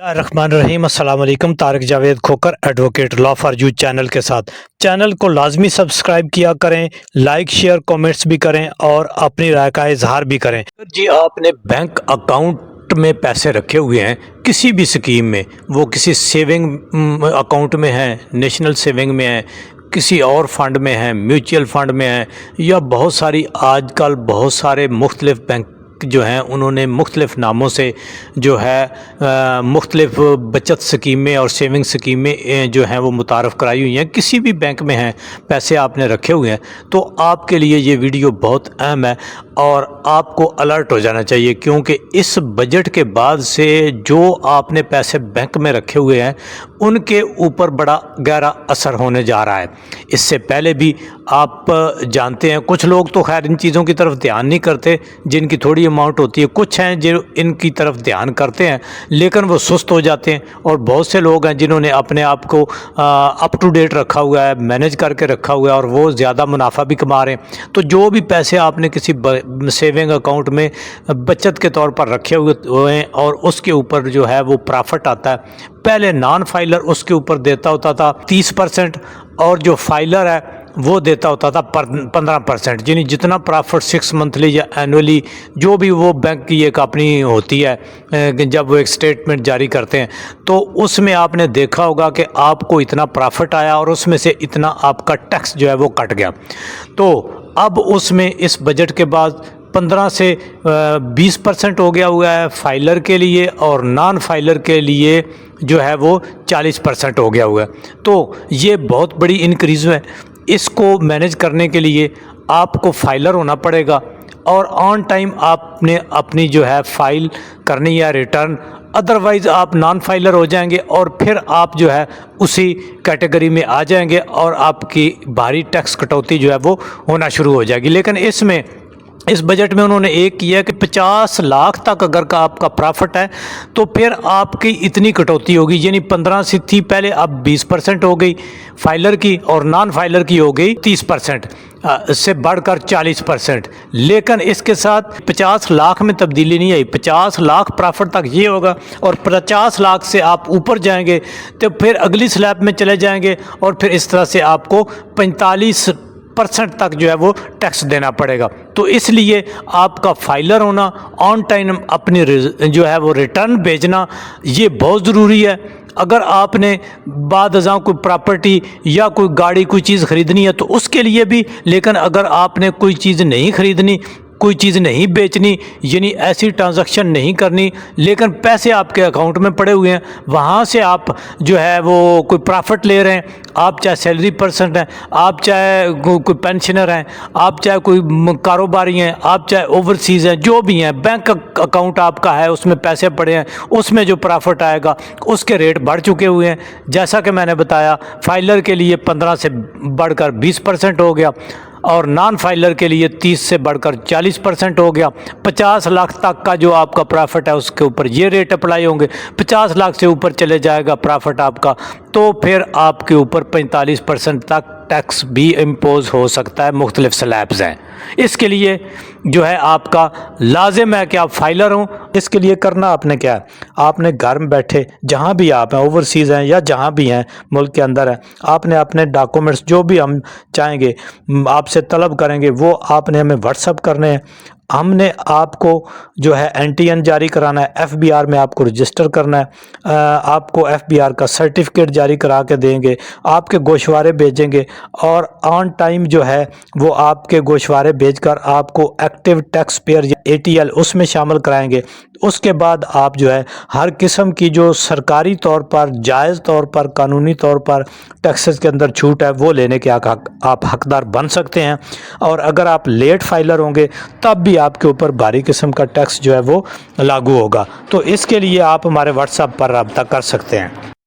रहमान रहीम। अस्सलाम वालेकुम। Tariq Javed Khokhar, advocate, law for you channel के साथ। चैनल को लाजमी सब्सक्राइब किया करें, लाइक शेयर कमेंट्स भी करें और अपनी राय का इजहार भी करें। जी, आपने बैंक अकाउंट में पैसे रखे हुए हैं किसी भी स्कीम में, वो किसी सेविंग अकाउंट में है, नेशनल सेविंग में है, किसी और फंड में है, म्यूचुअल फंड में है, या बहुत सारी आजकल बहुत सारे मुख्तलिफ बैंक जो हैं उन्होंने मुख्तलिफ़ नामों से जो है मुख्तलिफ़ बचत स्कीमें और सेविंग स्कीमें जो हैं वो मुतारफ़ कराई हुई हैं। किसी भी बैंक में हैं, पैसे आपने रखे हुए हैं, तो आपके लिए ये वीडियो बहुत अहम है और आपको अलर्ट हो जाना चाहिए, क्योंकि इस बजट के बाद से जो आपने पैसे बैंक में रखे हुए हैं उनके ऊपर बड़ा गहरा असर होने जा रहा है। इससे पहले भी आप जानते हैं, कुछ लोग तो खैर इन चीज़ों की तरफ ध्यान नहीं करते, जिनकी थोड़ी अमाउंट होती है, कुछ हैं जो इनकी तरफ ध्यान करते हैं लेकिन वो सुस्त हो जाते हैं, और बहुत से लोग हैं जिन्होंने अपने आप को अप टू डेट रखा हुआ है, मैनेज करके रखा हुआ है और वो ज़्यादा मुनाफा भी कमा रहे हैं। तो जो भी पैसे आपने किसी सेविंग अकाउंट में बचत के तौर पर रखे हुए हैं और उसके ऊपर जो है वो प्रॉफिट आता है, पहले नॉन फाइलर उसके ऊपर देता होता था 30% और जो फाइलर है वो देता होता था 15%। यानी जितना प्रॉफिट 6 मंथली या एनुअली जो भी वो बैंक की एक अपनी होती है, जब वो एक स्टेटमेंट जारी करते हैं तो उसमें आपने देखा होगा कि आपको इतना प्रॉफिट आया और उसमें से इतना आपका टैक्स जो है वो कट गया। तो अब उसमें इस बजट के बाद 15 से 20% हो गया हुआ है फाइलर के लिए, और नॉन फाइलर के लिए जो है वो 40% हो गया हुआ है। तो ये बहुत बड़ी इंक्रीज़ है। इसको मैनेज करने के लिए आपको फाइलर होना पड़ेगा और ऑन टाइम आपने अपनी जो है फाइल करनी है रिटर्न, अदरवाइज़ आप नॉन फाइलर हो जाएंगे और फिर आप जो है उसी कैटेगरी में आ जाएंगे और आपकी भारी टैक्स कटौती जो है वो होना शुरू हो जाएगी। लेकिन इसमें इस बजट में उन्होंने एक किया कि 50 लाख तक अगर का आपका प्रॉफिट है तो फिर आपकी इतनी कटौती होगी, यानी 15 से थी पहले, अब 20% हो गई फाइलर की और नॉन फाइलर की हो गई 30% से बढ़कर 40%। लेकिन इसके साथ 50 लाख में तब्दीली नहीं आई, 50 लाख प्रॉफिट तक ये होगा और 50 लाख से आप ऊपर जाएंगे तो फिर अगली स्लैब में चले जाएंगे और फिर इस तरह से आपको 45% तक जो है वो टैक्स देना पड़ेगा। तो इसलिए आपका फाइलर होना, ऑन टाइम अपनी जो है वो रिटर्न भेजना, ये बहुत ज़रूरी है। अगर आपने बाद अज़ां कोई प्रॉपर्टी या कोई गाड़ी कोई चीज़ ख़रीदनी है तो उसके लिए भी, लेकिन अगर आपने कोई चीज़ नहीं ख़रीदनी, कोई चीज़ नहीं बेचनी, यानी ऐसी ट्रांजैक्शन नहीं करनी, लेकिन पैसे आपके अकाउंट में पड़े हुए हैं, वहाँ से आप जो है वो कोई प्रॉफिट ले रहे हैं, आप चाहे सैलरी पर्सन हैं, आप चाहे कोई पेंशनर हैं, आप चाहे कोई कारोबारी हैं, आप चाहे ओवरसीज़ हैं, जो भी हैं, बैंक अकाउंट आपका है उसमें पैसे पड़े हैं, उसमें जो प्रॉफिट आएगा उसके रेट बढ़ चुके हुए हैं। जैसा कि मैंने बताया, फाइलर के लिए 15 से बढ़कर 20% हो गया और नॉन फाइलर के लिए 30 से बढ़कर 40% हो गया। 50 लाख तक का जो आपका प्रॉफिट है उसके ऊपर ये रेट अप्लाई होंगे। 50 लाख से ऊपर चले जाएगा प्रॉफिट आपका तो फिर आपके ऊपर 45% तक टैक्स भी इम्पोज हो सकता है। मुख्तलिफ स्लैब्स हैं। इसके लिए जो है आपका लाजिम है कि आप फाइलर हों। इसके लिए करना आपने क्या है, आपने घर में बैठे जहाँ भी आप हैं, ओवरसीज़ हैं या जहाँ भी हैं मुल्क के अंदर हैं, आपने अपने डॉक्यूमेंट्स जो भी हम चाहेंगे आपसे तलब करेंगे वो आपने हमें व्हाट्सअप करने हैं। हमने आपको जो है NTN जारी कराना है, FBR में आपको रजिस्टर करना है, आपको FBR का सर्टिफिकेट जारी करा के देंगे, आपके गोशवारे भेजेंगे और ऑन टाइम जो है वो आपके गोशवारे भेजकर आपको एक्टिव टैक्स पेयर या ATL उसमें शामिल कराएंगे। उसके बाद आप जो है हर किस्म की जो सरकारी तौर पर, जायज़ तौर पर, कानूनी तौर पर टैक्सेस के अंदर छूट है वो लेने के आप हकदार बन सकते हैं। और अगर आप लेट फाइलर होंगे तब भी आपके ऊपर भारी किस्म का टैक्स जो है वो लागू होगा। तो इसके लिए आप हमारे व्हाट्सएप पर रब्ता कर सकते हैं।